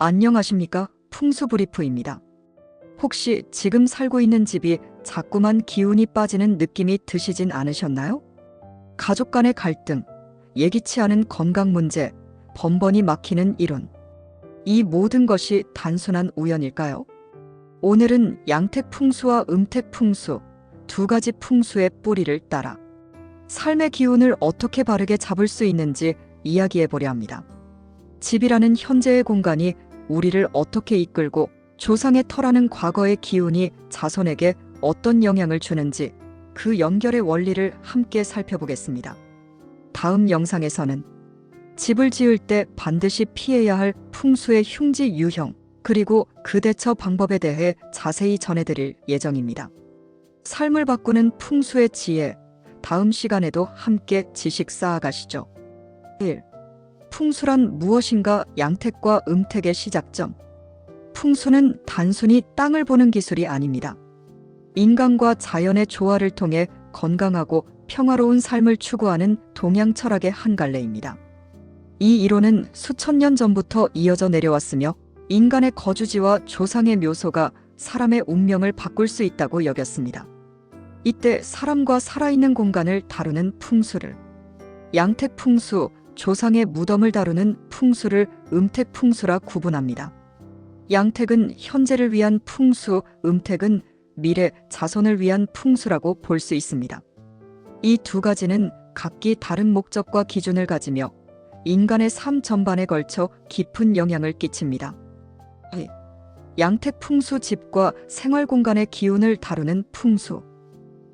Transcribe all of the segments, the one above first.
안녕하십니까? 풍수브리프입니다. 혹시 지금 살고 있는 집이 자꾸만 기운이 빠지는 느낌이 드시진 않으셨나요? 가족 간의 갈등, 예기치 않은 건강 문제, 번번이 막히는 이론. 이 모든 것이 단순한 우연일까요? 오늘은 양택 풍수와 음택 풍수, 두 가지 풍수의 뿌리를 따라 삶의 기운을 어떻게 바르게 잡을 수 있는지 이야기해 보려 합니다. 집이라는 현재의 공간이 우리를 어떻게 이끌고 조상의 터라는 과거의 기운이 자손에게 어떤 영향을 주는지 그 연결의 원리를 함께 살펴보겠습니다. 다음 영상에서는 집을 지을 때 반드시 피해야 할 풍수의 흉지 유형 그리고 그 대처 방법에 대해 자세히 전해드릴 예정입니다. 삶을 바꾸는 풍수의 지혜, 다음 시간에도 함께 지식 쌓아가시죠. 1. 풍수란 무엇인가? 양택과 음택의 시작점. 풍수는 단순히 땅을 보는 기술이 아닙니다. 인간과 자연의 조화를 통해 건강하고 평화로운 삶을 추구하는 동양 철학의 한 갈래입니다. 이 이론은 수천 년 전부터 이어져 내려왔으며 인간의 거주지와 조상의 묘소가 사람의 운명을 바꿀 수 있다고 여겼습니다. 이때 사람과 살아있는 공간을 다루는 풍수를 양택 풍수, 조상의 무덤을 다루는 풍수를 음택 풍수라 구분합니다. 양택은 현재를 위한 풍수, 음택은 미래 자손을 위한 풍수라고 볼 수 있습니다. 이 두 가지는 각기 다른 목적과 기준을 가지며 인간의 삶 전반에 걸쳐 깊은 영향을 끼칩니다. 양택 풍수, 집과 생활 공간의 기운을 다루는 풍수.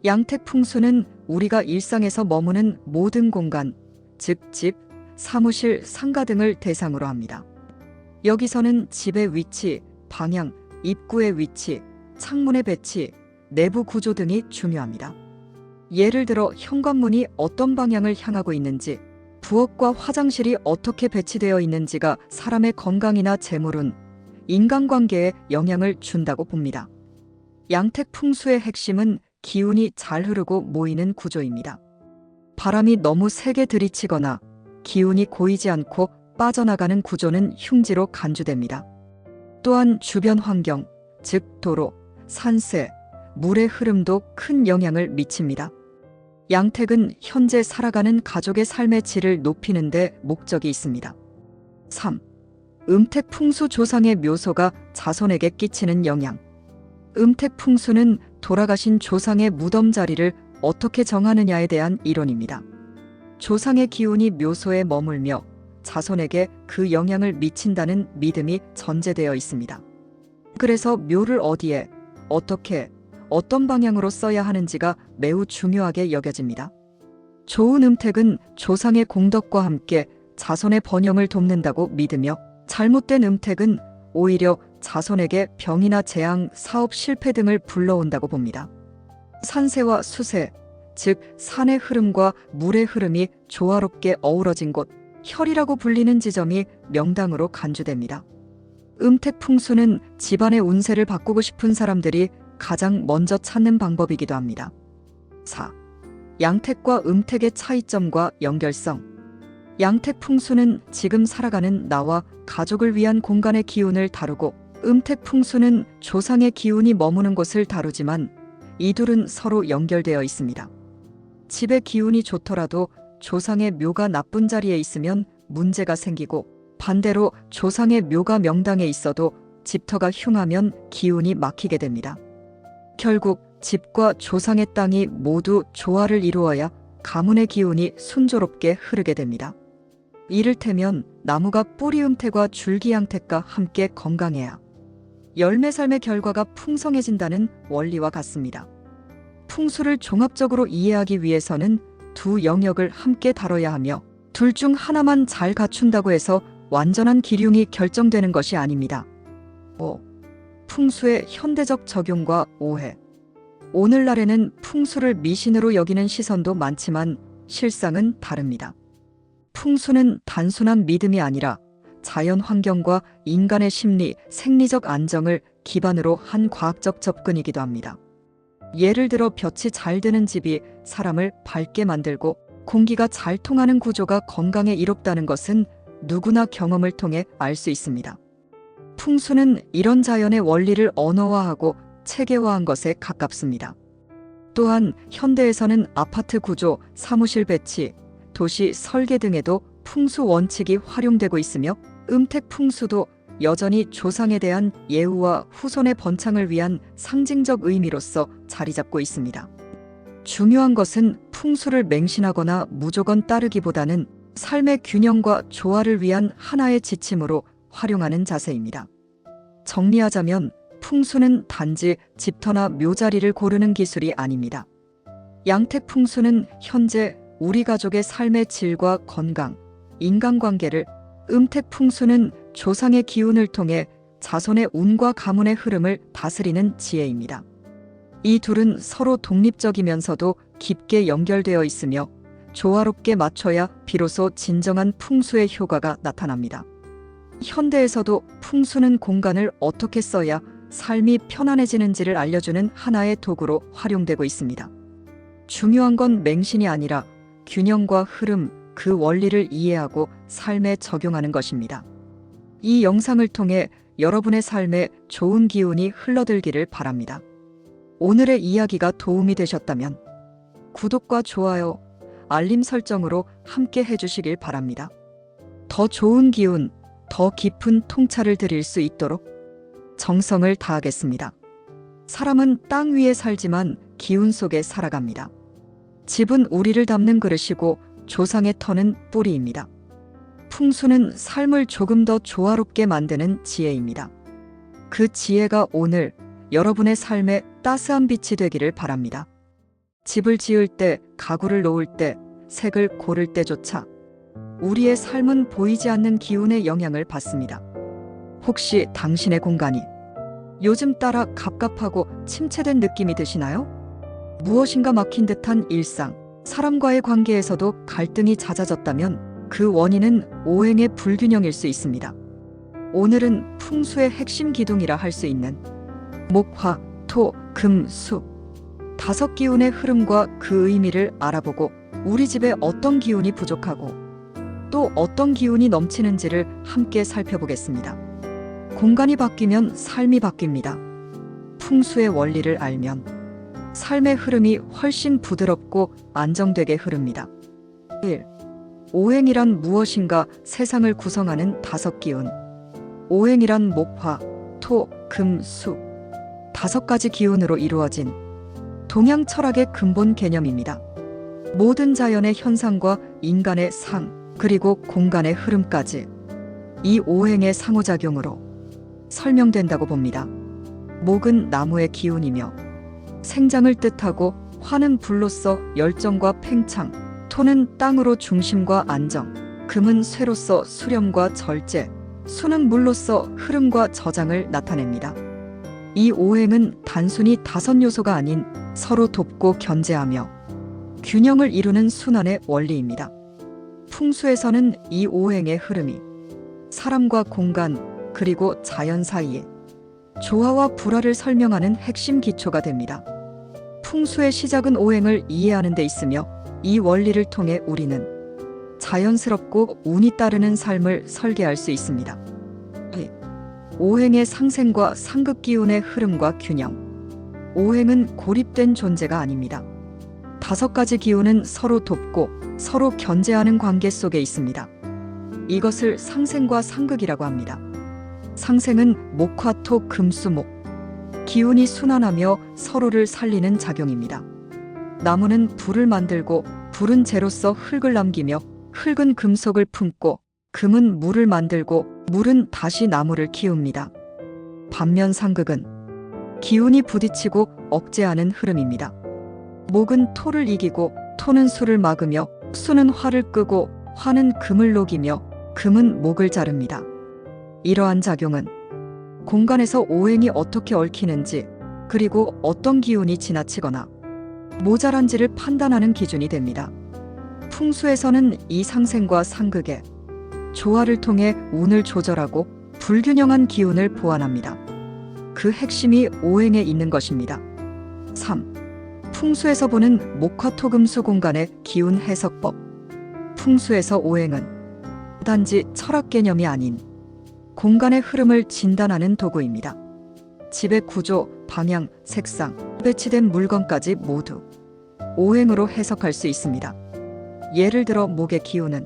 양택 풍수는 우리가 일상에서 머무는 모든 공간, 즉 집, 사무실, 상가 등을 대상으로 합니다. 여기서는 집의 위치, 방향, 입구의 위치, 창문의 배치, 내부 구조 등이 중요합니다. 예를 들어 현관문이 어떤 방향을 향하고 있는지, 부엌과 화장실이 어떻게 배치되어 있는지가 사람의 건강이나 재물운, 인간관계에 영향을 준다고 봅니다. 양택 풍수의 핵심은 기운이 잘 흐르고 모이는 구조입니다. 바람이 너무 세게 들이치거나 기운이 고이지 않고 빠져나가는 구조는 흉지로 간주됩니다. 또한 주변 환경, 즉 도로, 산세, 물의 흐름도 큰 영향을 미칩니다. 양택은 현재 살아가는 가족의 삶의 질을 높이는 데 목적이 있습니다. 3. 음택 풍수, 조상의 묘소가 자손에게 끼치는 영향. 음택 풍수는 돌아가신 조상의 무덤 자리를 어떻게 정하느냐에 대한 이론입니다. 조상의 기운이 묘소에 머물며 자손에게 그 영향을 미친다는 믿음이 전제되어 있습니다. 그래서 묘를 어디에, 어떻게, 어떤 방향으로 써야 하는지가 매우 중요하게 여겨집니다. 좋은 음택은 조상의 공덕과 함께 자손의 번영을 돕는다고 믿으며 잘못된 음택은 오히려 자손에게 병이나 재앙, 사업 실패 등을 불러온다고 봅니다. 산세와 수세, 즉 산의 흐름과 물의 흐름이 조화롭게 어우러진 곳, 혈이라고 불리는 지점이 명당으로 간주됩니다. 음택 풍수는 집안의 운세를 바꾸고 싶은 사람들이 가장 먼저 찾는 방법이기도 합니다. 4. 양택과 음택의 차이점과 연결성. 양택 풍수는 지금 살아가는 나와 가족을 위한 공간의 기운을 다루고 음택 풍수는 조상의 기운이 머무는 곳을 다루지만 이 둘은 서로 연결되어 있습니다. 집의 기운이 좋더라도 조상의 묘가 나쁜 자리에 있으면 문제가 생기고 반대로 조상의 묘가 명당에 있어도 집터가 흉하면 기운이 막히게 됩니다. 결국 집과 조상의 땅이 모두 조화를 이루어야 가문의 기운이 순조롭게 흐르게 됩니다. 이를테면 나무가 뿌리 음택과 줄기 양택과 함께 건강해야 열매 삶의 결과가 풍성해진다는 원리와 같습니다. 풍수를 종합적으로 이해하기 위해서는 두 영역을 함께 다뤄야 하며 둘 중 하나만 잘 갖춘다고 해서 완전한 기륭이 결정되는 것이 아닙니다. 5. 풍수의 현대적 적용과 오해. 오늘날에는 풍수를 미신으로 여기는 시선도 많지만 실상은 다릅니다. 풍수는 단순한 믿음이 아니라 자연 환경과 인간의 심리, 생리적 안정을 기반으로 한 과학적 접근이기도 합니다. 예를 들어 볕이 잘 드는 집이 사람을 밝게 만들고 공기가 잘 통하는 구조가 건강에 이롭다는 것은 누구나 경험을 통해 알 수 있습니다. 풍수는 이런 자연의 원리를 언어화하고 체계화한 것에 가깝습니다. 또한 현대에서는 아파트 구조, 사무실 배치, 도시 설계 등에도 풍수 원칙이 활용되고 있으며 음택 풍수도 여전히 조상에 대한 예우와 후손의 번창을 위한 상징적 의미로서 자리 잡고 있습니다. 중요한 것은 풍수를 맹신하거나 무조건 따르기보다는 삶의 균형과 조화를 위한 하나의 지침으로 활용하는 자세입니다. 정리하자면 풍수는 단지 집터나 묘자리를 고르는 기술이 아닙니다. 양택 풍수는 현재 우리 가족의 삶의 질과 건강, 인간관계를, 음택 풍수는 조상의 기운을 통해 자손의 운과 가문의 흐름을 다스리는 지혜입니다. 이 둘은 서로 독립적이면서도 깊게 연결되어 있으며 조화롭게 맞춰야 비로소 진정한 풍수의 효과가 나타납니다. 현대에서도 풍수는 공간을 어떻게 써야 삶이 편안해지는지를 알려주는 하나의 도구로 활용되고 있습니다. 중요한 건 맹신이 아니라 균형과 흐름, 그 원리를 이해하고 삶에 적용하는 것입니다. 이 영상을 통해 여러분의 삶에 좋은 기운이 흘러들기를 바랍니다. 오늘의 이야기가 도움이 되셨다면 구독과 좋아요, 알림 설정으로 함께 해주시길 바랍니다. 더 좋은 기운, 더 깊은 통찰을 드릴 수 있도록 정성을 다하겠습니다. 사람은 땅 위에 살지만 기운 속에 살아갑니다. 집은 우리를 담는 그릇이고 조상의 터는 뿌리입니다. 풍수는 삶을 조금 더 조화롭게 만드는 지혜입니다. 그 지혜가 오늘 여러분의 삶에 따스한 빛이 되기를 바랍니다. 집을 지을 때, 가구를 놓을 때, 색을 고를 때조차 우리의 삶은 보이지 않는 기운의 영향을 받습니다. 혹시 당신의 공간이 요즘 따라 갑갑하고 침체된 느낌이 드시나요? 무엇인가 막힌 듯한 일상, 사람과의 관계에서도 갈등이 잦아졌다면 그 원인은 오행의 불균형일 수 있습니다. 오늘은 풍수의 핵심 기둥이라 할 수 있는 목, 화, 토, 금, 수 5기운의 흐름과 그 의미를 알아보고 우리 집에 어떤 기운이 부족하고 또 어떤 기운이 넘치는지를 함께 살펴보겠습니다. 공간이 바뀌면 삶이 바뀝니다. 풍수의 원리를 알면 삶의 흐름이 훨씬 부드럽고 안정되게 흐릅니다. 1. 오행이란 무엇인가? 세상을 구성하는 5기운. 오행이란 목, 화, 토, 금, 수 5가지 기운으로 이루어진 동양 철학의 근본 개념입니다. 모든 자연의 현상과 인간의 상, 그리고 공간의 흐름까지 이 오행의 상호작용으로 설명된다고 봅니다. 목은 나무의 기운이며 생장을 뜻하고, 화는 불로서 열정과 팽창, 토는 땅으로 중심과 안정, 금은 쇠로서 수렴과 절제, 수는 물로서 흐름과 저장을 나타냅니다. 이 오행은 단순히 5요소가 아닌 서로 돕고 견제하며 균형을 이루는 순환의 원리입니다. 풍수에서는 이 오행의 흐름이 사람과 공간 그리고 자연 사이에 조화와 불화를 설명하는 핵심 기초가 됩니다. 풍수의 시작은 오행을 이해하는 데 있으며 이 원리를 통해 우리는 자연스럽고 운이 따르는 삶을 설계할 수 있습니다. 오행의 상생과 상극 기운의 흐름과 균형. 오행은 고립된 존재가 아닙니다. 5가지 기운은 서로 돕고 서로 견제하는 관계 속에 있습니다. 이것을 상생과 상극이라고 합니다. 상생은 목, 화, 토, 금, 수, 목. 기운이 순환하며 서로를 살리는 작용입니다. 나무는 불을 만들고 불은 재로서 흙을 남기며 흙은 금속을 품고 금은 물을 만들고 물은 다시 나무를 키웁니다. 반면 상극은 기운이 부딪히고 억제하는 흐름입니다. 목은 토를 이기고 토는 수를 막으며 수는 화를 끄고 화는 금을 녹이며 금은 목을 자릅니다. 이러한 작용은 공간에서 오행이 어떻게 얽히는지 그리고 어떤 기운이 지나치거나 모자란지를 판단하는 기준이 됩니다. 풍수에서는 이 상생과 상극의 조화를 통해 운을 조절하고 불균형한 기운을 보완합니다. 그 핵심이 오행에 있는 것입니다. 3. 풍수에서 보는 목화토금수 공간의 기운 해석법. 풍수에서 오행은 단지 철학 개념이 아닌 공간의 흐름을 진단하는 도구입니다. 집의 구조, 방향, 색상, 배치된 물건까지 모두 오행으로 해석할 수 있습니다. 예를 들어 목의 기운은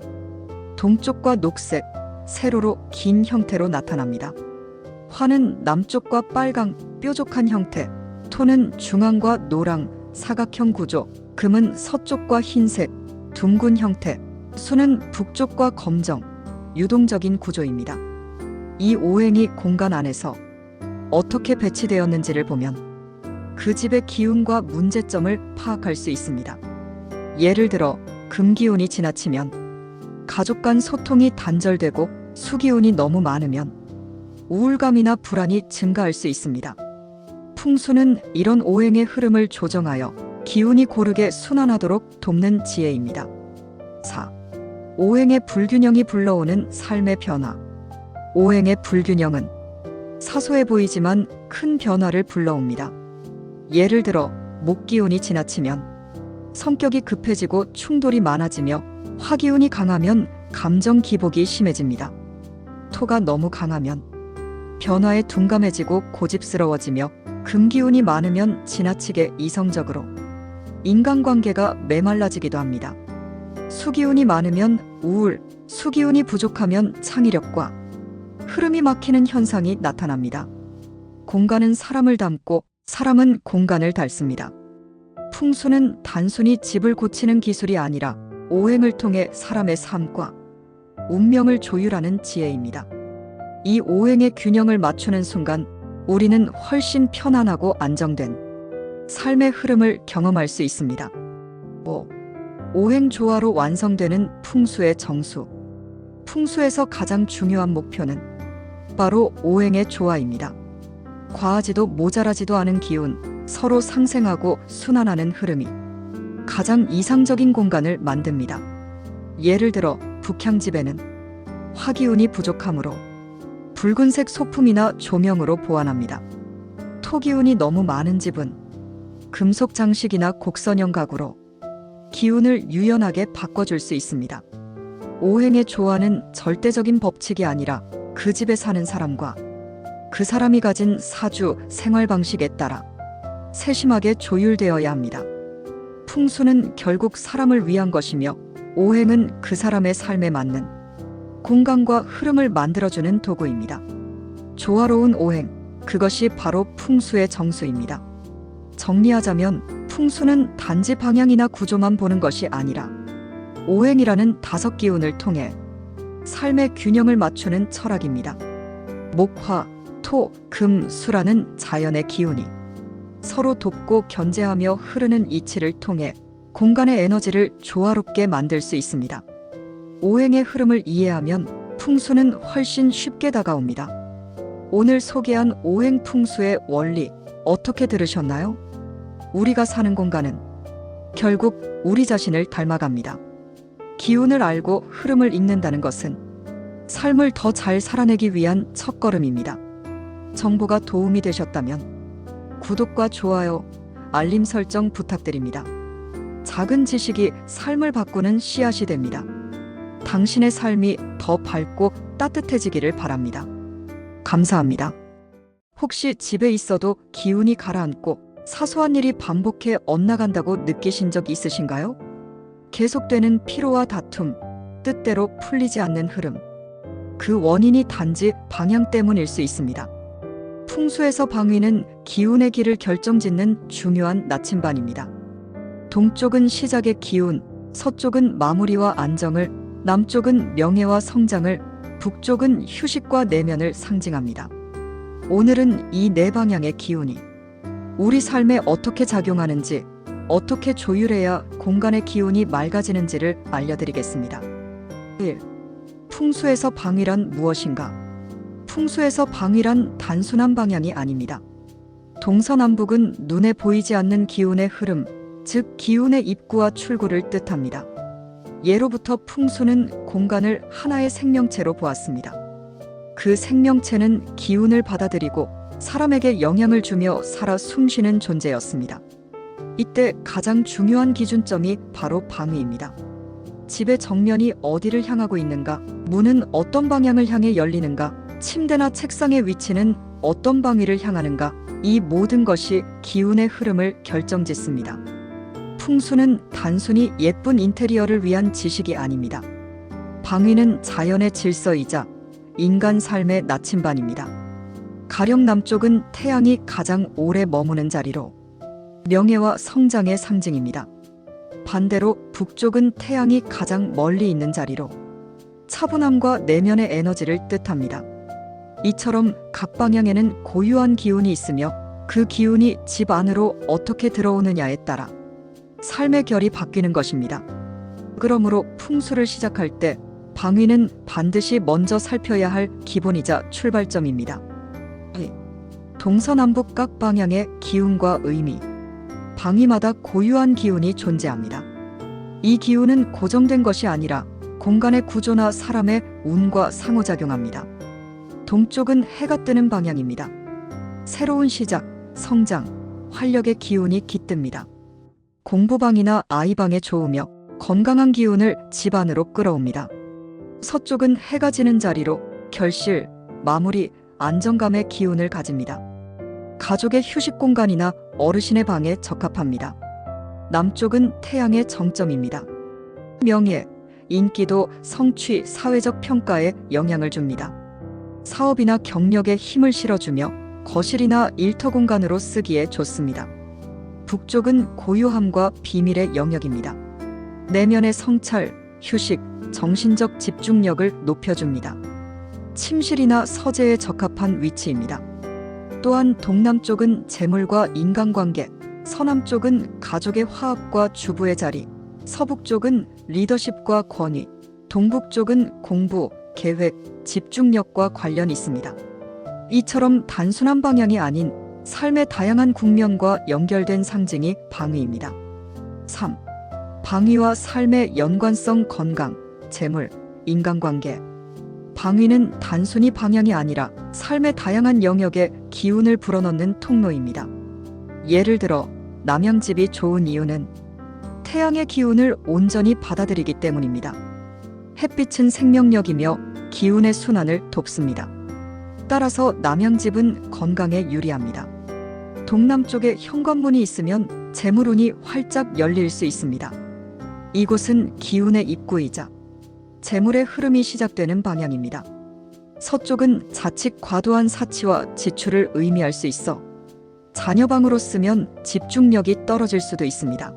동쪽과 녹색, 세로로 긴 형태로 나타납니다. 화는 남쪽과 빨강, 뾰족한 형태, 토는 중앙과 노랑, 사각형 구조, 금은 서쪽과 흰색, 둥근 형태, 수는 북쪽과 검정, 유동적인 구조입니다. 이 오행이 공간 안에서 어떻게 배치되었는지를 보면 그 집의 기운과 문제점을 파악할 수 있습니다. 예를 들어 금기운이 지나치면 가족 간 소통이 단절되고 수기운이 너무 많으면 우울감이나 불안이 증가할 수 있습니다. 풍수는 이런 오행의 흐름을 조정하여 기운이 고르게 순환하도록 돕는 지혜입니다. 4. 오행의 불균형이 불러오는 삶의 변화. 오행의 불균형은 사소해 보이지만 큰 변화를 불러옵니다. 예를 들어 목기운이 지나치면 성격이 급해지고 충돌이 많아지며 화기운이 강하면 감정 기복이 심해집니다. 토가 너무 강하면 변화에 둔감해지고 고집스러워지며 금기운이 많으면 지나치게 이성적으로 인간관계가 메말라지기도 합니다. 수기운이 많으면 우울, 수기운이 부족하면 창의력과 흐름이 막히는 현상이 나타납니다. 공간은 사람을 담고 사람은 공간을 닳습니다. 풍수는 단순히 집을 고치는 기술이 아니라 오행을 통해 사람의 삶과 운명을 조율하는 지혜입니다. 이 오행의 균형을 맞추는 순간 우리는 훨씬 편안하고 안정된 삶의 흐름을 경험할 수 있습니다. 5. 오행 조화로 완성되는 풍수의 정수. 풍수에서 가장 중요한 목표는 바로 오행의 조화입니다. 과하지도 모자라지도 않은 기운, 서로 상생하고 순환하는 흐름이 가장 이상적인 공간을 만듭니다. 예를 들어 북향집에는 화기운이 부족하므로 붉은색 소품이나 조명으로 보완합니다. 토기운이 너무 많은 집은 금속 장식이나 곡선형 가구로 기운을 유연하게 바꿔줄 수 있습니다. 오행의 조화는 절대적인 법칙이 아니라 그 집에 사는 사람과 그 사람이 가진 사주, 생활 방식에 따라 세심하게 조율되어야 합니다. 풍수는 결국 사람을 위한 것이며 오행은 그 사람의 삶에 맞는 공간과 흐름을 만들어주는 도구입니다. 조화로운 오행, 그것이 바로 풍수의 정수입니다. 정리하자면 풍수는 단지 방향이나 구조만 보는 것이 아니라 오행이라는 다섯 기운을 통해 삶의 균형을 맞추는 철학입니다. 목화, 토, 금, 수라는 자연의 기운이 서로 돕고 견제하며 흐르는 이치를 통해 공간의 에너지를 조화롭게 만들 수 있습니다. 오행의 흐름을 이해하면 풍수는 훨씬 쉽게 다가옵니다. 오늘 소개한 오행 풍수의 원리 어떻게 들으셨나요? 우리가 사는 공간은 결국 우리 자신을 닮아갑니다. 기운을 알고 흐름을 읽는다는 것은 삶을 더 잘 살아내기 위한 첫걸음입니다. 정보가 도움이 되셨다면 구독과 좋아요, 알림 설정 부탁드립니다. 작은 지식이 삶을 바꾸는 씨앗이 됩니다. 당신의 삶이 더 밝고 따뜻해지기를 바랍니다. 감사합니다. 혹시 집에 있어도 기운이 가라앉고 사소한 일이 반복해 엇나간다고 느끼신 적 있으신가요? 계속되는 피로와 다툼, 뜻대로 풀리지 않는 흐름. 그 원인이 단지 방향 때문일 수 있습니다. 풍수에서 방위는 기운의 길을 결정짓는 중요한 나침반입니다. 동쪽은 시작의 기운, 서쪽은 마무리와 안정을, 남쪽은 명예와 성장을, 북쪽은 휴식과 내면을 상징합니다. 오늘은 이 네 방향의 기운이 우리 삶에 어떻게 작용하는지, 어떻게 조율해야 공간의 기운이 맑아지는지를 알려드리겠습니다. 1. 풍수에서 방위란 무엇인가? 풍수에서 방위란 단순한 방향이 아닙니다. 동서남북은 눈에 보이지 않는 기운의 흐름, 즉 기운의 입구와 출구를 뜻합니다. 예로부터 풍수는 공간을 하나의 생명체로 보았습니다. 그 생명체는 기운을 받아들이고 사람에게 영향을 주며 살아 숨쉬는 존재였습니다. 이때 가장 중요한 기준점이 바로 방위입니다. 집의 정면이 어디를 향하고 있는가, 문은 어떤 방향을 향해 열리는가, 침대나 책상의 위치는 어떤 방위를 향하는가, 이 모든 것이 기운의 흐름을 결정짓습니다. 풍수는 단순히 예쁜 인테리어를 위한 지식이 아닙니다. 방위는 자연의 질서이자 인간 삶의 나침반입니다. 가령 남쪽은 태양이 가장 오래 머무는 자리로 명예와 성장의 상징입니다. 반대로 북쪽은 태양이 가장 멀리 있는 자리로 차분함과 내면의 에너지를 뜻합니다. 이처럼 각 방향에는 고유한 기운이 있으며 그 기운이 집 안으로 어떻게 들어오느냐에 따라 삶의 결이 바뀌는 것입니다. 그러므로 풍수를 시작할 때 방위는 반드시 먼저 살펴야 할 기본이자 출발점입니다. 동서남북 각 방향의 기운과 의미, 방위마다 고유한 기운이 존재합니다. 이 기운은 고정된 것이 아니라 공간의 구조나 사람의 운과 상호작용합니다. 동쪽은 해가 뜨는 방향입니다. 새로운 시작, 성장, 활력의 기운이 깃듭니다. 공부방이나 아이방에 좋으며 건강한 기운을 집안으로 끌어옵니다. 서쪽은 해가 지는 자리로 결실, 마무리, 안정감의 기운을 가집니다. 가족의 휴식 공간이나 어르신의 방에 적합합니다. 남쪽은 태양의 정점입니다. 명예, 인기도, 성취, 사회적 평가에 영향을 줍니다. 사업이나 경력에 힘을 실어주며 거실이나 일터 공간으로 쓰기에 좋습니다. 북쪽은 고요함과 비밀의 영역입니다. 내면의 성찰, 휴식, 정신적 집중력을 높여줍니다. 침실이나 서재에 적합한 위치입니다. 또한 동남쪽은 재물과 인간관계, 서남쪽은 가족의 화합과 주부의 자리, 서북쪽은 리더십과 권위, 동북쪽은 공부, 계획, 집중력과 관련이 있습니다. 이처럼 단순한 방향이 아닌 삶의 다양한 국면과 연결된 상징이 방위입니다. 3. 방위와 삶의 연관성. 건강, 재물, 인간관계. 방위는 단순히 방향이 아니라 삶의 다양한 영역에 기운을 불어넣는 통로입니다. 예를 들어 남양집이 좋은 이유는 태양의 기운을 온전히 받아들이기 때문입니다. 햇빛은 생명력이며 기운의 순환을 돕습니다. 따라서 남양집은 건강에 유리합니다. 동남쪽에 현관문이 있으면 재물운이 활짝 열릴 수 있습니다. 이곳은 기운의 입구이자 재물의 흐름이 시작되는 방향입니다. 서쪽은 자칫 과도한 사치와 지출을 의미할 수 있어 자녀방으로 쓰면 집중력이 떨어질 수도 있습니다.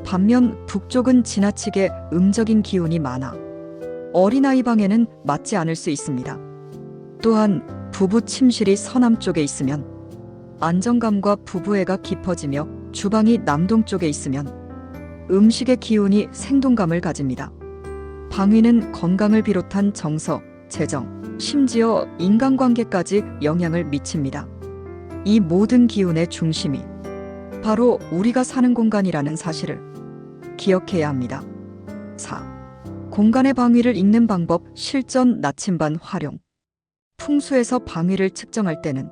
반면 북쪽은 지나치게 음적인 기운이 많아 어린아이 방에는 맞지 않을 수 있습니다. 또한 부부 침실이 서남쪽에 있으면 안정감과 부부애가 깊어지며 주방이 남동쪽에 있으면 음식의 기운이 생동감을 가집니다. 방위는 건강을 비롯한 정서, 재정, 심지어 인간관계까지 영향을 미칩니다. 이 모든 기운의 중심이 바로 우리가 사는 공간이라는 사실을 기억해야 합니다. 4. 공간의 방위를 읽는 방법. 실전 나침반 활용. 풍수에서 방위를 측정할 때는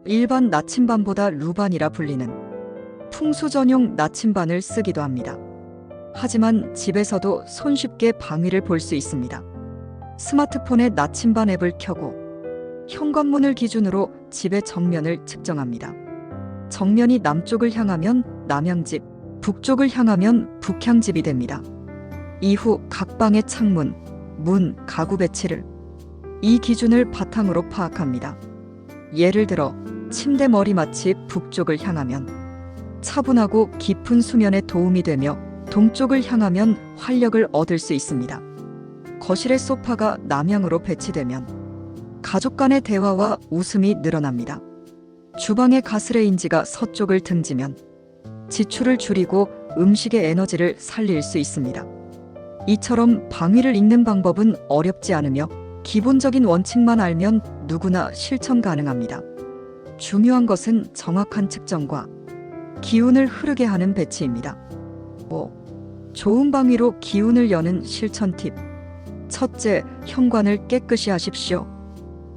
일반 나침반보다 루반이라 불리는 풍수 전용 나침반을 쓰기도 합니다. 하지만 집에서도 손쉽게 방위를 볼 수 있습니다. 스마트폰에 나침반 앱을 켜고 현관문을 기준으로 집의 정면을 측정합니다. 정면이 남쪽을 향하면 남양집, 북쪽을 향하면 북향집이 됩니다. 이후 각 방의 창문, 문, 가구 배치를 이 기준을 바탕으로 파악합니다. 예를 들어 침대 머리맡이 북쪽을 향하면 차분하고 깊은 수면에 도움이 되며 동쪽을 향하면 활력을 얻을 수 있습니다. 거실의 소파가 남향으로 배치되면 가족 간의 대화와 웃음이 늘어납니다. 주방의 가스레인지가 서쪽을 등지면 지출을 줄이고 음식의 에너지를 살릴 수 있습니다. 이처럼 방위를 읽는 방법은 어렵지 않으며 기본적인 원칙만 알면 누구나 실천 가능합니다. 중요한 것은 정확한 측정과 기운을 흐르게 하는 배치입니다. 5. 좋은 방위로 기운을 여는 실천 팁. 첫째, 현관을 깨끗이 하십시오.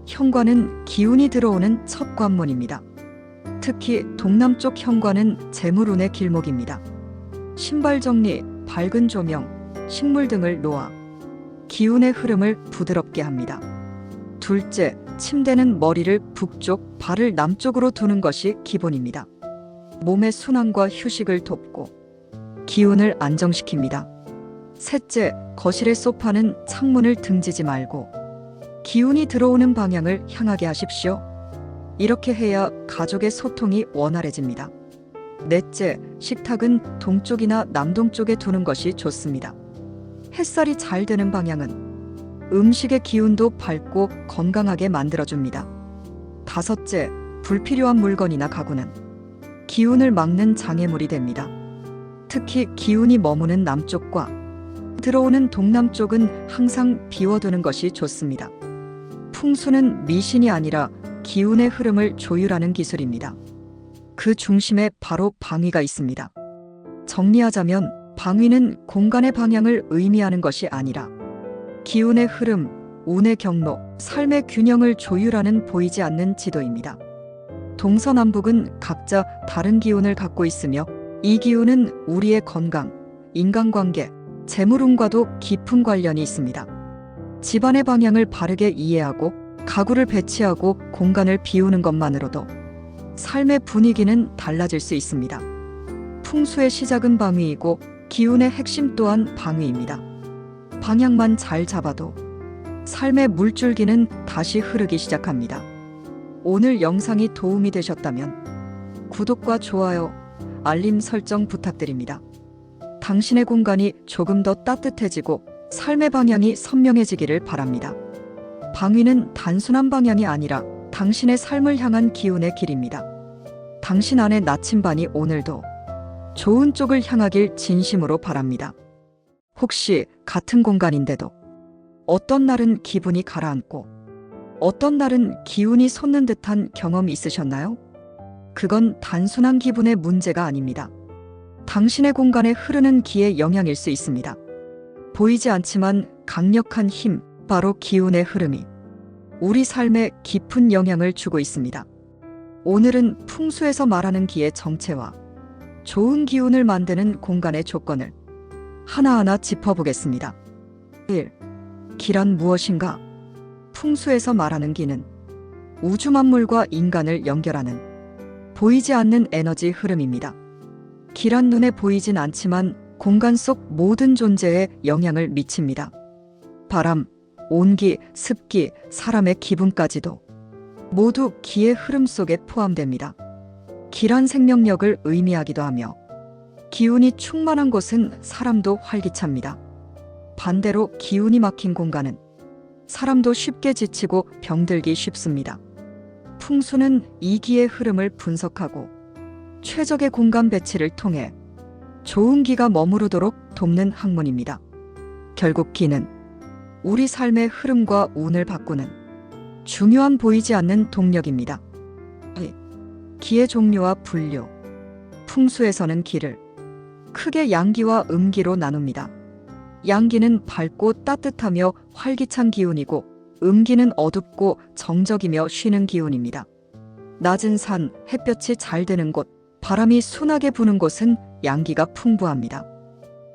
현관은 기운이 들어오는 첫 관문입니다. 특히 동남쪽 현관은 재물운의 길목입니다. 신발 정리, 밝은 조명, 식물 등을 놓아 기운의 흐름을 부드럽게 합니다. 둘째, 침대는 머리를 북쪽, 발을 남쪽으로 두는 것이 기본입니다. 몸의 순환과 휴식을 돕고 기운을 안정시킵니다. 셋째, 거실의 소파는 창문을 등지지 말고 기운이 들어오는 방향을 향하게 하십시오. 이렇게 해야 가족의 소통이 원활해집니다. 넷째, 식탁은 동쪽이나 남동쪽에 두는 것이 좋습니다. 햇살이 잘 드는 방향은 음식의 기운도 밝고 건강하게 만들어줍니다. 다섯째, 불필요한 물건이나 가구는 기운을 막는 장애물이 됩니다. 특히 기운이 머무는 남쪽과 들어오는 동남쪽은 항상 비워두는 것이 좋습니다. 풍수는 미신이 아니라 기운의 흐름을 조율하는 기술입니다. 그 중심에 바로 방위가 있습니다. 정리하자면 방위는 공간의 방향을 의미하는 것이 아니라 기운의 흐름, 운의 경로, 삶의 균형을 조율하는 보이지 않는 지도입니다. 동서남북은 각자 다른 기운을 갖고 있으며 이 기운은 우리의 건강, 인간관계, 재물운과도 깊은 관련이 있습니다. 집안의 방향을 바르게 이해하고 가구를 배치하고 공간을 비우는 것만으로도 삶의 분위기는 달라질 수 있습니다. 풍수의 시작은 방위이고 기운의 핵심 또한 방위입니다. 방향만 잘 잡아도 삶의 물줄기는 다시 흐르기 시작합니다. 오늘 영상이 도움이 되셨다면 구독과 좋아요, 알림 설정 부탁드립니다. 당신의 공간이 조금 더 따뜻해지고 삶의 방향이 선명해지기를 바랍니다. 방위는 단순한 방향이 아니라 당신의 삶을 향한 기운의 길입니다. 당신 안의 나침반이 오늘도 좋은 쪽을 향하길 진심으로 바랍니다. 혹시 같은 공간인데도 어떤 날은 기분이 가라앉고 어떤 날은 기운이 솟는 듯한 경험이 있으셨나요? 그건 단순한 기분의 문제가 아닙니다. 당신의 공간에 흐르는 기의 영향일 수 있습니다. 보이지 않지만 강력한 힘, 바로 기운의 흐름이 우리 삶에 깊은 영향을 주고 있습니다. 오늘은 풍수에서 말하는 기의 정체와 좋은 기운을 만드는 공간의 조건을 하나하나 짚어보겠습니다. 1. 기란 무엇인가? 풍수에서 말하는 기는 우주 만물과 인간을 연결하는 보이지 않는 에너지 흐름입니다. 기란 눈에 보이진 않지만 공간 속 모든 존재에 영향을 미칩니다. 바람, 온기, 습기, 사람의 기분까지도 모두 기의 흐름 속에 포함됩니다. 기란 생명력을 의미하기도 하며 기운이 충만한 곳은 사람도 활기찹니다. 반대로 기운이 막힌 공간은 사람도 쉽게 지치고 병들기 쉽습니다. 풍수는 이 기의 흐름을 분석하고 최적의 공간 배치를 통해 좋은 기가 머무르도록 돕는 학문입니다. 결국 기는 우리 삶의 흐름과 운을 바꾸는 중요한 보이지 않는 동력입니다. 기의 종류와 분류. 풍수에서는 기를 크게 양기와 음기로 나눕니다. 양기는 밝고 따뜻하며 활기찬 기운이고 음기는 어둡고 정적이며 쉬는 기운입니다. 낮은 산, 햇볕이 잘 드는 곳, 바람이 순하게 부는 곳은 양기가 풍부합니다.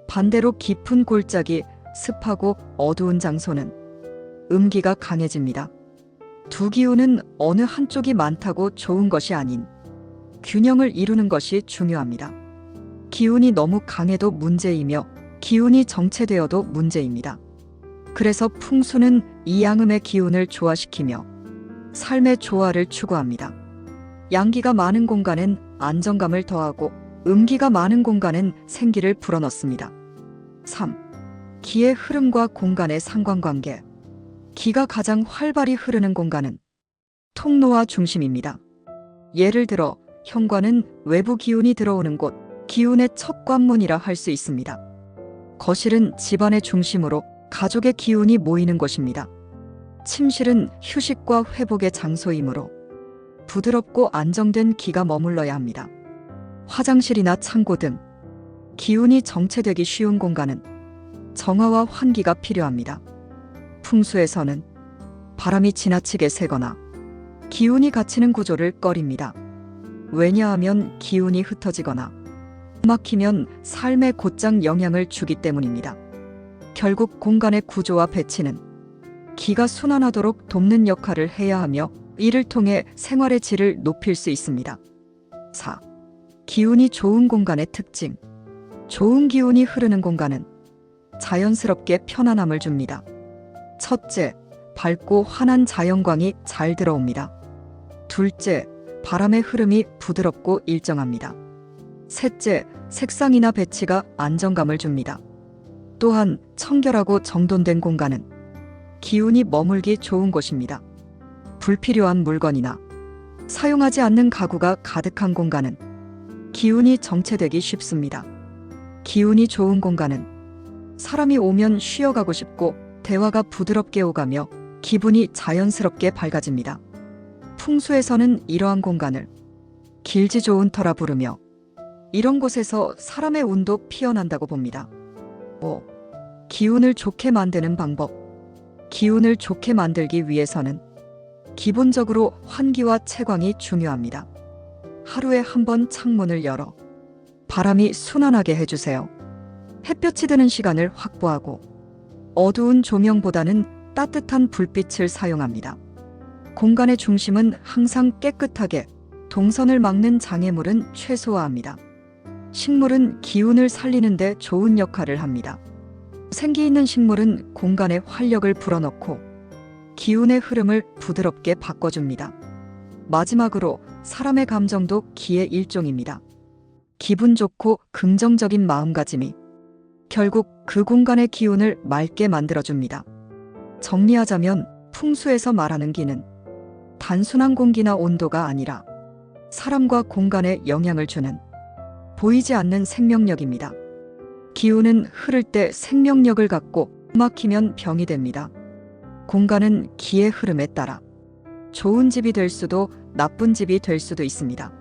반대로 깊은 골짜기, 습하고 어두운 장소는 음기가 강해집니다. 두 기운은 어느 한쪽이 많다고 좋은 것이 아닌 균형을 이루는 것이 중요합니다. 기운이 너무 강해도 문제이며 기운이 정체되어도 문제입니다. 그래서 풍수는 이 양음의 기운을 조화시키며 삶의 조화를 추구합니다. 양기가 많은 공간엔 안정감을 더하고 음기가 많은 공간엔 생기를 불어넣습니다. 3. 기의 흐름과 공간의 상관관계. 기가 가장 활발히 흐르는 공간은 통로와 중심입니다. 예를 들어 현관은 외부 기운이 들어오는 곳, 기운의 첫 관문이라 할 수 있습니다. 거실은 집안의 중심으로 가족의 기운이 모이는 곳입니다. 침실은 휴식과 회복의 장소이므로 부드럽고 안정된 기가 머물러야 합니다. 화장실이나 창고 등 기운이 정체되기 쉬운 공간은 정화와 환기가 필요합니다. 풍수에서는 바람이 지나치게 세거나 기운이 갇히는 구조를 꺼립니다. 왜냐하면 기운이 흩어지거나 막히면 삶에 곧장 영향을 주기 때문입니다. 결국 공간의 구조와 배치는 기가 순환하도록 돕는 역할을 해야 하며 이를 통해 생활의 질을 높일 수 있습니다. 4. 기운이 좋은 공간의 특징. 좋은 기운이 흐르는 공간은 자연스럽게 편안함을 줍니다. 첫째, 밝고 환한 자연광이 잘 들어옵니다. 둘째, 바람의 흐름이 부드럽고 일정합니다. 셋째, 색상이나 배치가 안정감을 줍니다. 또한 청결하고 정돈된 공간은 기운이 머물기 좋은 곳입니다. 불필요한 물건이나 사용하지 않는 가구가 가득한 공간은 기운이 정체되기 쉽습니다. 기운이 좋은 공간은 사람이 오면 쉬어가고 싶고 대화가 부드럽게 오가며 기분이 자연스럽게 밝아집니다. 풍수에서는 이러한 공간을 길지 좋은 터라 부르며 이런 곳에서 사람의 운도 피어난다고 봅니다. 5. 기운을 좋게 만드는 방법. 기운을 좋게 만들기 위해서는 기본적으로 환기와 채광이 중요합니다. 하루에 한 번 창문을 열어 바람이 순환하게 해주세요. 햇볕이 드는 시간을 확보하고 어두운 조명보다는 따뜻한 불빛을 사용합니다. 공간의 중심은 항상 깨끗하게, 동선을 막는 장애물은 최소화합니다. 식물은 기운을 살리는 데 좋은 역할을 합니다. 생기 있는 식물은 공간에 활력을 불어넣고 기운의 흐름을 부드럽게 바꿔줍니다. 마지막으로 사람의 감정도 기의 일종입니다. 기분 좋고 긍정적인 마음가짐이 결국 그 공간의 기운을 맑게 만들어줍니다. 정리하자면 풍수에서 말하는 기는 단순한 공기나 온도가 아니라 사람과 공간에 영향을 주는 보이지 않는 생명력입니다. 기운은 흐를 때 생명력을 갖고 막히면 병이 됩니다. 공간은 기의 흐름에 따라 좋은 집이 될 수도 나쁜 집이 될 수도 있습니다.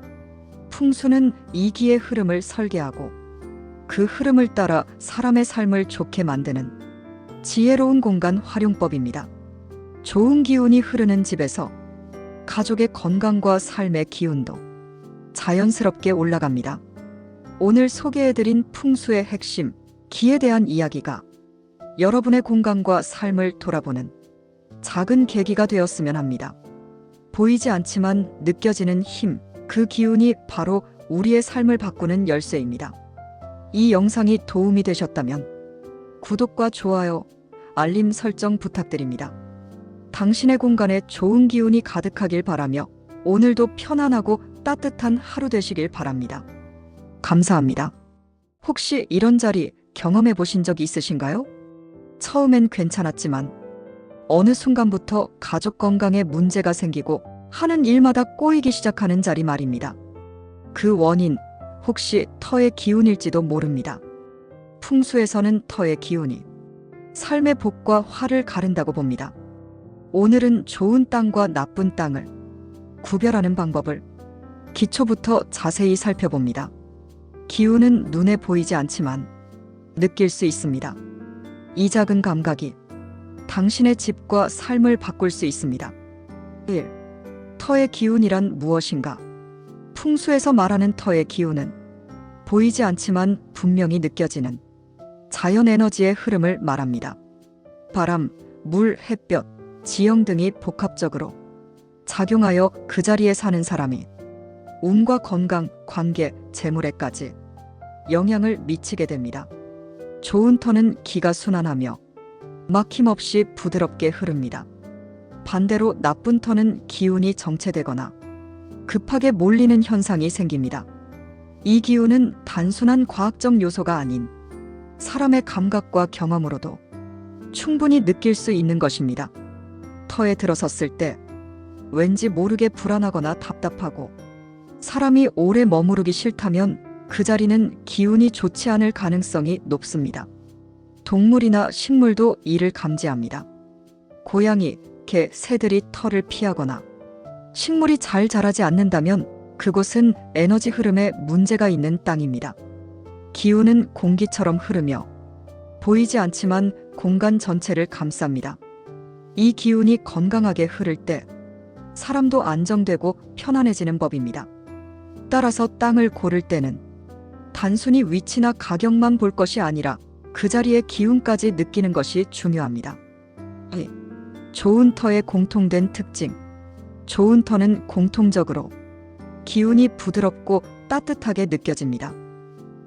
풍수는 이 기의 흐름을 설계하고 그 흐름을 따라 사람의 삶을 좋게 만드는 지혜로운 공간 활용법입니다. 좋은 기운이 흐르는 집에서 가족의 건강과 삶의 기운도 자연스럽게 올라갑니다. 오늘 소개해드린 풍수의 핵심, 기에 대한 이야기가 여러분의 공간과 삶을 돌아보는 작은 계기가 되었으면 합니다. 보이지 않지만 느껴지는 힘, 그 기운이 바로 우리의 삶을 바꾸는 열쇠입니다. 이 영상이 도움이 되셨다면 구독과 좋아요, 알림 설정 부탁드립니다. 당신의 공간에 좋은 기운이 가득하길 바라며 오늘도 편안하고 따뜻한 하루 되시길 바랍니다. 감사합니다. 혹시 이런 자리 경험해 보신 적이 있으신가요? 처음엔 괜찮았지만 어느 순간부터 가족 건강에 문제가 생기고 하는 일마다 꼬이기 시작하는 자리 말입니다. 그 원인, 혹시 터의 기운일지도 모릅니다. 풍수에서는 터의 기운이 삶의 복과 화를 가른다고 봅니다. 오늘은 좋은 땅과 나쁜 땅을 구별하는 방법을 기초부터 자세히 살펴봅니다. 기운은 눈에 보이지 않지만 느낄 수 있습니다. 이 작은 감각이 당신의 집과 삶을 바꿀 수 있습니다. 1. 터의 기운이란 무엇인가? 풍수에서 말하는 터의 기운은 보이지 않지만 분명히 느껴지는 자연 에너지의 흐름을 말합니다. 바람, 물, 햇볕, 지형 등이 복합적으로 작용하여 그 자리에 사는 사람이 운과 건강, 관계, 재물에까지 영향을 미치게 됩니다. 좋은 터는 기가 순환하며 막힘없이 부드럽게 흐릅니다. 반대로 나쁜 터는 기운이 정체되거나 급하게 몰리는 현상이 생깁니다. 이 기운은 단순한 과학적 요소가 아닌 사람의 감각과 경험으로도 충분히 느낄 수 있는 것입니다. 터에 들어섰을 때 왠지 모르게 불안하거나 답답하고 사람이 오래 머무르기 싫다면 그 자리는 기운이 좋지 않을 가능성이 높습니다. 동물이나 식물도 이를 감지합니다. 고양이, 개, 새들이 터를 피하거나 식물이 잘 자라지 않는다면 그곳은 에너지 흐름에 문제가 있는 땅입니다. 기운은 공기처럼 흐르며 보이지 않지만 공간 전체를 감쌉니다. 이 기운이 건강하게 흐를 때 사람도 안정되고 편안해지는 법입니다. 따라서 땅을 고를 때는 단순히 위치나 가격만 볼 것이 아니라 그 자리의 기운까지 느끼는 것이 중요합니다. 좋은 터의 공통된 특징. 좋은 터는 공통적으로 기운이 부드럽고 따뜻하게 느껴집니다.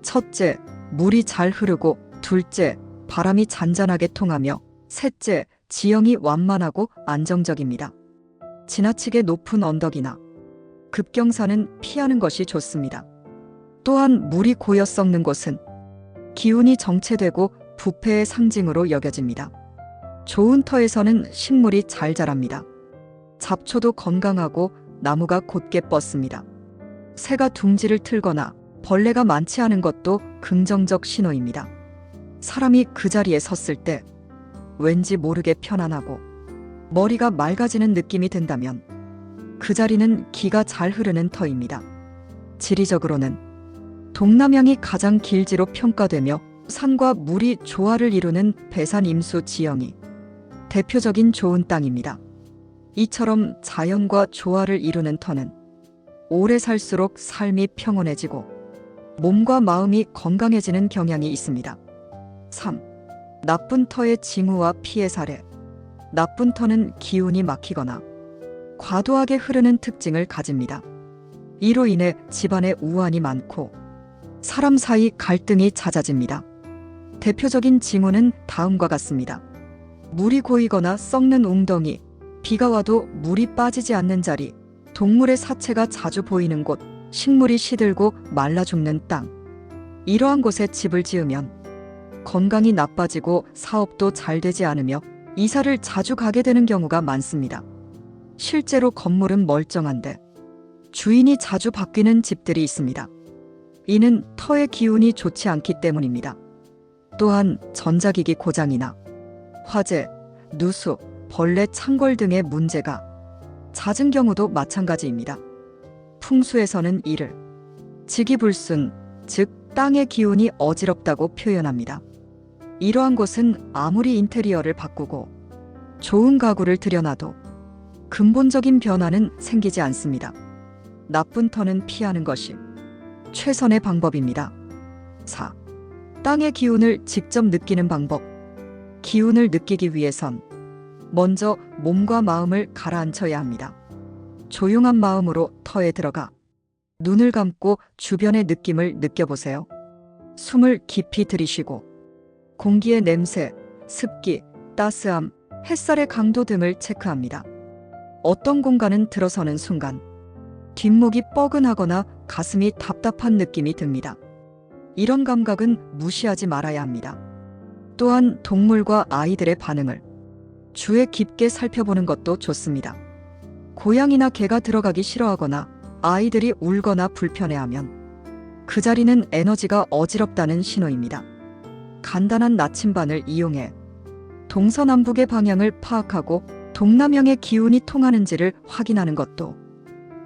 첫째, 물이 잘 흐르고, 둘째, 바람이 잔잔하게 통하며, 셋째, 지형이 완만하고 안정적입니다. 지나치게 높은 언덕이나 급경사는 피하는 것이 좋습니다. 또한 물이 고여 썩는 곳은 기운이 정체되고 부패의 상징으로 여겨집니다. 좋은 터에서는 식물이 잘 자랍니다. 잡초도 건강하고 나무가 곧게 뻗습니다. 새가 둥지를 틀거나 벌레가 많지 않은 것도 긍정적 신호입니다. 사람이 그 자리에 섰을 때 왠지 모르게 편안하고 머리가 맑아지는 느낌이 든다면 그 자리는 기가 잘 흐르는 터입니다. 지리적으로는 동남향이 가장 길지로 평가되며 산과 물이 조화를 이루는 배산 임수 지형이 대표적인 좋은 땅입니다. 이처럼 자연과 조화를 이루는 터는 오래 살수록 삶이 평온해지고 몸과 마음이 건강해지는 경향이 있습니다. 3. 나쁜 터의 징후와 피해 사례. 나쁜 터는 기운이 막히거나 과도하게 흐르는 특징을 가집니다. 이로 인해 집안에 우환이 많고 사람 사이 갈등이 잦아집니다. 대표적인 징후는 다음과 같습니다. 물이 고이거나 썩는 웅덩이, 비가 와도 물이 빠지지 않는 자리, 동물의 사체가 자주 보이는 곳, 식물이 시들고 말라 죽는 땅. 이러한 곳에 집을 지으면 건강이 나빠지고 사업도 잘 되지 않으며 이사를 자주 가게 되는 경우가 많습니다. 실제로 건물은 멀쩡한데 주인이 자주 바뀌는 집들이 있습니다. 이는 터의 기운이 좋지 않기 때문입니다. 또한 전자기기 고장이나 화재, 누수, 벌레 창궐 등의 문제가 잦은 경우도 마찬가지입니다. 풍수에서는 이를 지기불순, 즉 땅의 기운이 어지럽다고 표현합니다. 이러한 곳은 아무리 인테리어를 바꾸고 좋은 가구를 들여놔도 근본적인 변화는 생기지 않습니다. 나쁜 터는 피하는 것이 최선의 방법입니다. 4. 땅의 기운을 직접 느끼는 방법. 기운을 느끼기 위해선 먼저 몸과 마음을 가라앉혀야 합니다. 조용한 마음으로 터에 들어가 눈을 감고 주변의 느낌을 느껴보세요. 숨을 깊이 들이쉬고 공기의 냄새, 습기, 따스함, 햇살의 강도 등을 체크합니다. 어떤 공간은 들어서는 순간 뒷목이 뻐근하거나 가슴이 답답한 느낌이 듭니다. 이런 감각은 무시하지 말아야 합니다. 또한 동물과 아이들의 반응을 주의 깊게 살펴보는 것도 좋습니다. 고양이나 개가 들어가기 싫어하거나 아이들이 울거나 불편해하면 그 자리는 에너지가 어지럽다는 신호입니다. 간단한 나침반을 이용해 동서남북의 방향을 파악하고 동남향의 기운이 통하는지를 확인하는 것도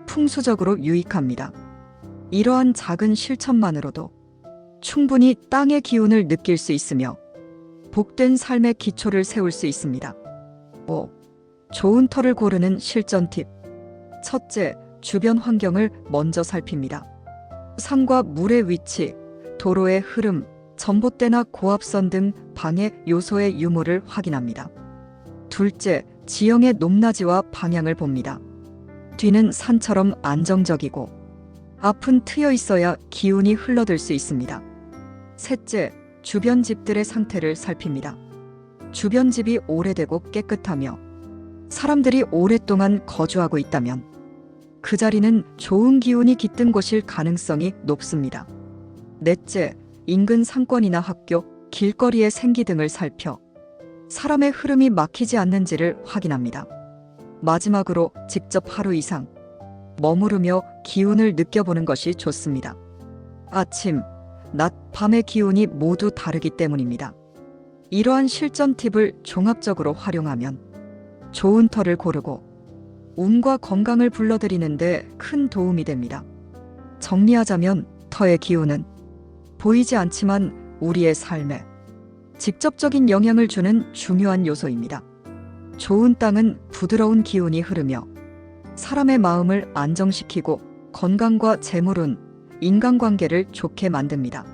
풍수적으로 유익합니다. 이러한 작은 실천만으로도 충분히 땅의 기운을 느낄 수 있으며 복된 삶의 기초를 세울 수 있습니다. 5. 좋은 터를 고르는 실전 팁. 첫째, 주변 환경을 먼저 살핍니다. 산과 물의 위치, 도로의 흐름, 전봇대나 고압선 등 방해 요소의 유무를 확인합니다. 둘째, 지형의 높낮이와 방향을 봅니다. 뒤는 산처럼 안정적이고 앞은 트여 있어야 기운이 흘러들 수 있습니다. 셋째, 주변 집들의 상태를 살핍니다. 주변 집이 오래되고 깨끗하며 사람들이 오랫동안 거주하고 있다면 그 자리는 좋은 기운이 깃든 곳일 가능성이 높습니다. 넷째, 인근 상권이나 학교, 길거리의 생기 등을 살펴 사람의 흐름이 막히지 않는지를 확인합니다. 마지막으로 직접 하루 이상 머무르며 기운을 느껴보는 것이 좋습니다. 아침, 낮, 밤의 기운이 모두 다르기 때문입니다. 이러한 실전 팁을 종합적으로 활용하면 좋은 터를 고르고 운과 건강을 불러들이는데 큰 도움이 됩니다. 정리하자면 터의 기운은 보이지 않지만 우리의 삶에 직접적인 영향을 주는 중요한 요소입니다. 좋은 땅은 부드러운 기운이 흐르며 사람의 마음을 안정시키고 건강과 재물운, 인간관계를 좋게 만듭니다.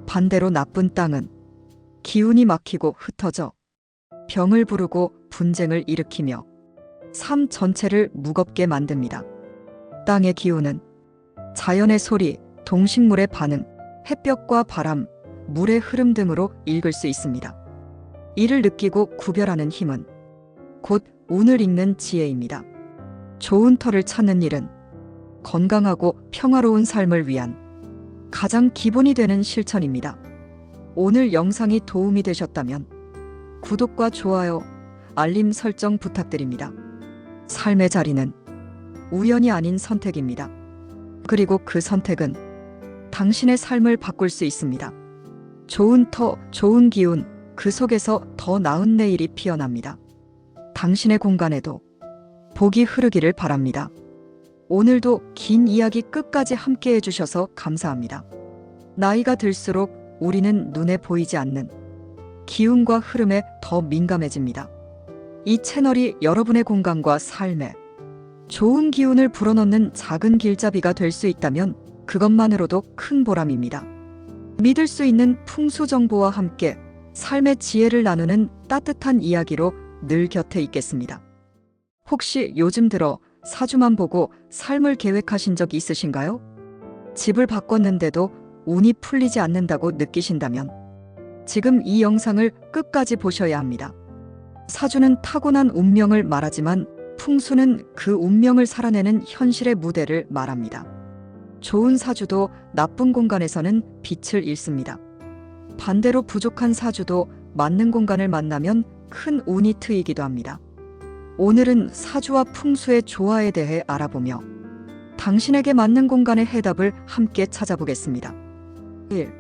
반대로 나쁜 땅은 기운이 막히고 흩어져 병을 부르고 분쟁을 일으키며 삶 전체를 무겁게 만듭니다. 땅의 기운은 자연의 소리, 동식물의 반응, 햇볕과 바람, 물의 흐름 등으로 읽을 수 있습니다. 이를 느끼고 구별하는 힘은 곧 운을 읽는 지혜입니다. 좋은 터를 찾는 일은 건강하고 평화로운 삶을 위한 가장 기본이 되는 실천입니다. 오늘 영상이 도움이 되셨다면 구독과 좋아요, 알림 설정 부탁드립니다. 삶의 자리는 우연이 아닌 선택입니다. 그리고 그 선택은 당신의 삶을 바꿀 수 있습니다. 좋은 터, 좋은 기운, 그 속에서 더 나은 내일이 피어납니다. 당신의 공간에도 복이 흐르기를 바랍니다. 오늘도 긴 이야기 끝까지 함께 해주셔서 감사합니다. 나이가 들수록 우리는 눈에 보이지 않는 기운과 흐름에 더 민감해집니다. 이 채널이 여러분의 공간과 삶에 좋은 기운을 불어넣는 작은 길잡이가 될 수 있다면 그것만으로도 큰 보람입니다. 믿을 수 있는 풍수 정보와 함께 삶의 지혜를 나누는 따뜻한 이야기로 늘 곁에 있겠습니다. 혹시 요즘 들어 사주만 보고 삶을 계획하신 적 있으신가요? 집을 바꿨는데도 운이 풀리지 않는다고 느끼신다면 지금 이 영상을 끝까지 보셔야 합니다. 사주는 타고난 운명을 말하지만 풍수는 그 운명을 살아내는 현실의 무대를 말합니다. 좋은 사주도 나쁜 공간에서는 빛을 잃습니다. 반대로 부족한 사주도 맞는 공간을 만나면 큰 운이 트이기도 합니다. 오늘은 사주와 풍수의 조화에 대해 알아보며 당신에게 맞는 공간의 해답을 함께 찾아보겠습니다. 1.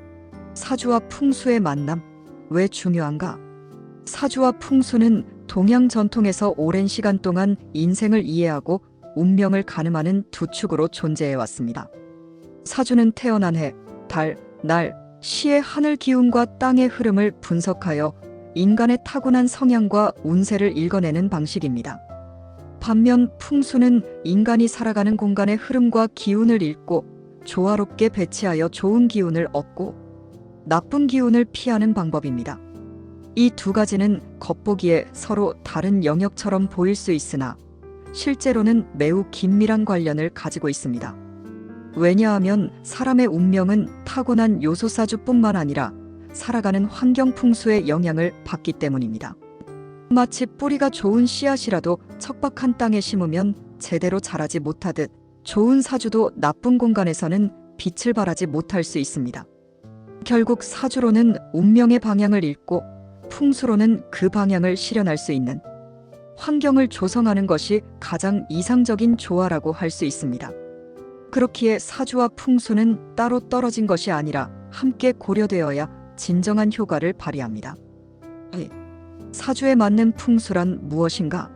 사주와 풍수의 만남, 왜 중요한가? 사주와 풍수는 동양 전통에서 오랜 시간 동안 인생을 이해하고 운명을 가늠하는 두 축으로 존재해 왔습니다. 사주는 태어난 해, 달, 날, 시의 하늘 기운과 땅의 흐름을 분석하여 인간의 타고난 성향과 운세를 읽어내는 방식입니다. 반면 풍수는 인간이 살아가는 공간의 흐름과 기운을 읽고 조화롭게 배치하여 좋은 기운을 얻고 나쁜 기운을 피하는 방법입니다. 이 두 가지는 겉보기에 서로 다른 영역처럼 보일 수 있으나 실제로는 매우 긴밀한 관련을 가지고 있습니다. 왜냐하면 사람의 운명은 타고난 요소사주뿐만 아니라 살아가는 환경 풍수의 영향을 받기 때문입니다. 마치 뿌리가 좋은 씨앗이라도 척박한 땅에 심으면 제대로 자라지 못하듯 좋은 사주도 나쁜 공간에서는 빛을 발하지 못할 수 있습니다. 결국 사주로는 운명의 방향을 읽고 풍수로는 그 방향을 실현할 수 있는 환경을 조성하는 것이 가장 이상적인 조화라고 할 수 있습니다. 그렇기에 사주와 풍수는 따로 떨어진 것이 아니라 함께 고려되어야 진정한 효과를 발휘합니다. 사주에 맞는 풍수란 무엇인가?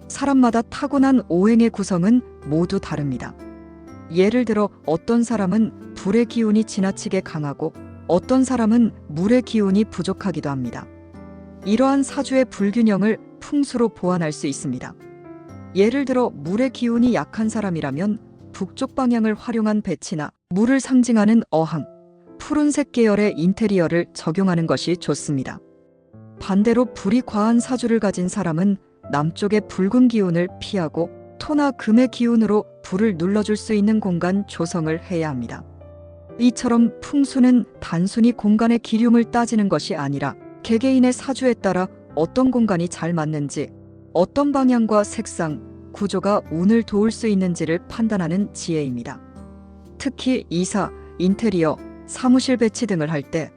사람마다 타고난 오행의 구성은 모두 다릅니다. 예를 들어 어떤 사람은 불의 기운이 지나치게 강하고 어떤 사람은 물의 기운이 부족하기도 합니다. 이러한 사주의 불균형을 풍수로 보완할 수 있습니다. 예를 들어 물의 기운이 약한 사람이라면 북쪽 방향을 활용한 배치나 물을 상징하는 어항, 푸른색 계열의 인테리어를 적용하는 것이 좋습니다. 반대로 불이 과한 사주를 가진 사람은 남쪽의 붉은 기운을 피하고 토나 금의 기운으로 불을 눌러줄 수 있는 공간 조성을 해야 합니다. 이처럼 풍수는 단순히 공간의 기륭을 따지는 것이 아니라 개개인의 사주에 따라 어떤 공간이 잘 맞는지, 어떤 방향과 색상, 구조가 운을 도울 수 있는지를 판단하는 지혜입니다. 특히 이사, 인테리어, 사무실 배치 등을 할 때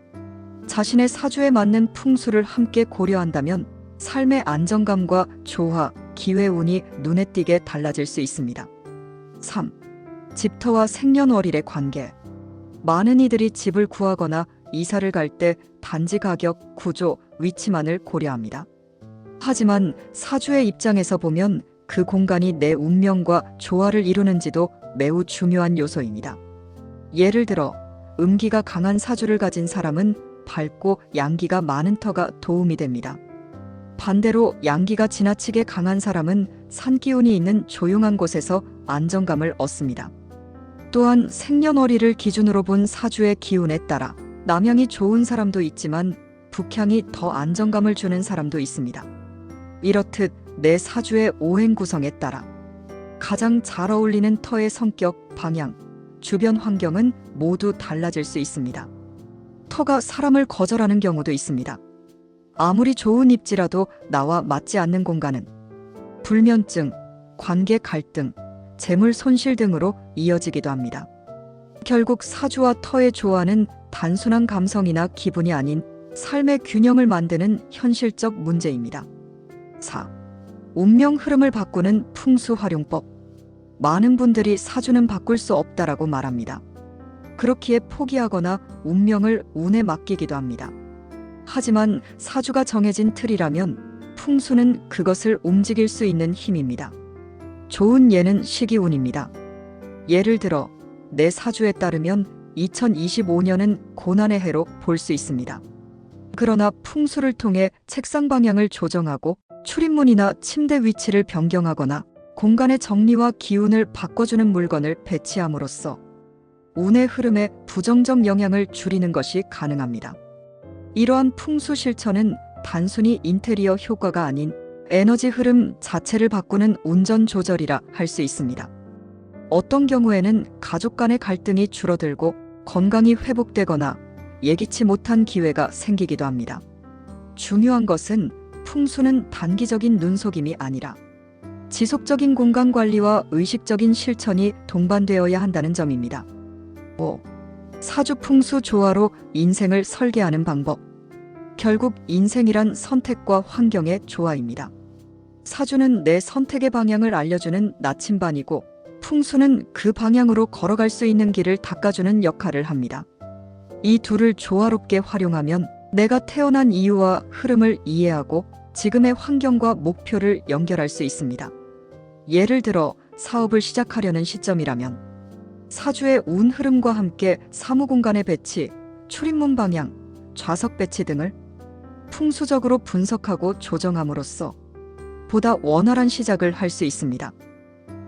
자신의 사주에 맞는 풍수를 함께 고려한다면 삶의 안정감과 조화, 기회운이 눈에 띄게 달라질 수 있습니다. 3. 집터와 생년월일의 관계. 많은 이들이 집을 구하거나 이사를 갈 때 단지 가격, 구조, 위치만을 고려합니다. 하지만 사주의 입장에서 보면 그 공간이 내 운명과 조화를 이루는지도 매우 중요한 요소입니다. 예를 들어 음기가 강한 사주를 가진 사람은 밝고 양기가 많은 터가 도움이 됩니다. 반대로 양기가 지나치게 강한 사람은 산기운이 있는 조용한 곳에서 안정감을 얻습니다. 또한 생년월일을 기준으로 본 사주의 기운에 따라 남향이 좋은 사람도 있지만 북향이 더 안정감을 주는 사람도 있습니다. 이렇듯 내 사주의 오행 구성에 따라 가장 잘 어울리는 터의 성격, 방향, 주변 환경은 모두 달라질 수 있습니다. 터가 사람을 거절하는 경우도 있습니다. 아무리 좋은 입지라도 나와 맞지 않는 공간은 불면증, 관계 갈등, 재물 손실 등으로 이어지기도 합니다. 결국 사주와 터의 조화는 단순한 감성이나 기분이 아닌 삶의 균형을 만드는 현실적 문제입니다. 4. 운명 흐름을 바꾸는 풍수 활용법. 많은 분들이 사주는 바꿀 수 없다라고 말합니다. 그렇기에 포기하거나 운명을 운에 맡기기도 합니다. 하지만 사주가 정해진 틀이라면 풍수는 그것을 움직일 수 있는 힘입니다. 좋은 예는 시기운입니다. 예를 들어 내 사주에 따르면 2025년은 고난의 해로 볼 수 있습니다. 그러나 풍수를 통해 책상 방향을 조정하고 출입문이나 침대 위치를 변경하거나 공간의 정리와 기운을 바꿔주는 물건을 배치함으로써 운의 흐름에 부정적 영향을 줄이는 것이 가능합니다. 이러한 풍수 실천은 단순히 인테리어 효과가 아닌 에너지 흐름 자체를 바꾸는 운전 조절이라 할 수 있습니다. 어떤 경우에는 가족 간의 갈등이 줄어들고 건강이 회복되거나 예기치 못한 기회가 생기기도 합니다. 중요한 것은 풍수는 단기적인 눈속임이 아니라 지속적인 공간 관리와 의식적인 실천이 동반되어야 한다는 점입니다. 5. 사주 풍수 조화로 인생을 설계하는 방법. 결국 인생이란 선택과 환경의 조화입니다. 사주는 내 선택의 방향을 알려주는 나침반이고 풍수는 그 방향으로 걸어갈 수 있는 길을 닦아주는 역할을 합니다. 이 둘을 조화롭게 활용하면 내가 태어난 이유와 흐름을 이해하고 지금의 환경과 목표를 연결할 수 있습니다. 예를 들어 사업을 시작하려는 시점이라면 사주의 운 흐름과 함께 사무공간의 배치, 출입문 방향, 좌석 배치 등을 풍수적으로 분석하고 조정함으로써 보다 원활한 시작을 할 수 있습니다.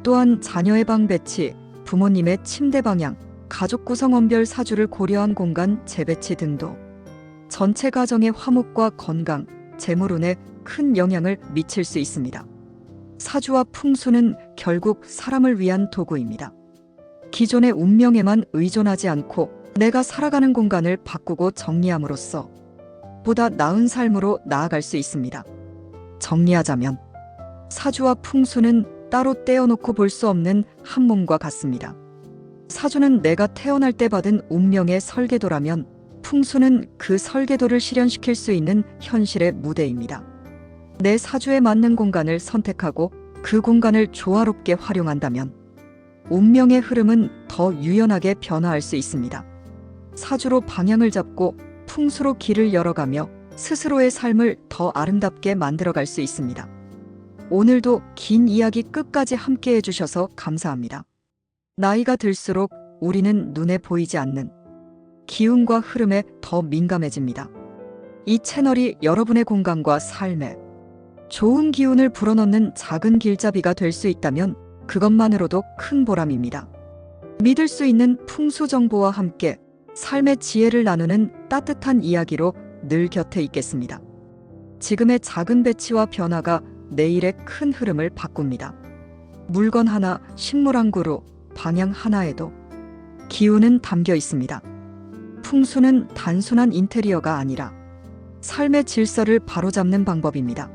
또한 자녀의 방 배치, 부모님의 침대 방향, 가족 구성원별 사주를 고려한 공간 재배치 등도 전체 가정의 화목과 건강, 재물운에 큰 영향을 미칠 수 있습니다. 사주와 풍수는 결국 사람을 위한 도구입니다. 기존의 운명에만 의존하지 않고 내가 살아가는 공간을 바꾸고 정리함으로써 보다 나은 삶으로 나아갈 수 있습니다. 정리하자면 사주와 풍수는 따로 떼어놓고 볼 수 없는 한 몸과 같습니다. 사주는 내가 태어날 때 받은 운명의 설계도라면 풍수는 그 설계도를 실현시킬 수 있는 현실의 무대입니다. 내 사주에 맞는 공간을 선택하고 그 공간을 조화롭게 활용한다면 운명의 흐름은 더 유연하게 변화할 수 있습니다. 사주로 방향을 잡고 풍수로 길을 열어가며 스스로의 삶을 더 아름답게 만들어갈 수 있습니다. 오늘도 긴 이야기 끝까지 함께 해주셔서 감사합니다. 나이가 들수록 우리는 눈에 보이지 않는 기운과 흐름에 더 민감해집니다. 이 채널이 여러분의 공간과 삶에 좋은 기운을 불어넣는 작은 길잡이가 될 수 있다면 그것만으로도 큰 보람입니다. 믿을 수 있는 풍수 정보와 함께 삶의 지혜를 나누는 따뜻한 이야기로 늘 곁에 있겠습니다. 지금의 작은 배치와 변화가 내일의 큰 흐름을 바꿉니다. 물건 하나, 식물 한 그루, 방향 하나에도 기운은 담겨 있습니다. 풍수는 단순한 인테리어가 아니라 삶의 질서를 바로잡는 방법입니다.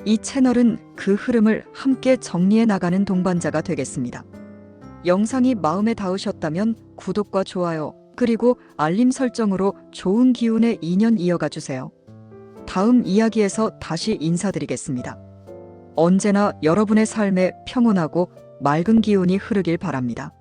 이 채널은 그 흐름을 함께 정리해 나가는 동반자가 되겠습니다. 영상이 마음에 닿으셨다면 구독과 좋아요, 그리고 알림 설정으로 좋은 기운의 인연 이어가 주세요. 다음 이야기에서 다시 인사드리겠습니다. 언제나 여러분의 삶에 평온하고 맑은 기운이 흐르길 바랍니다.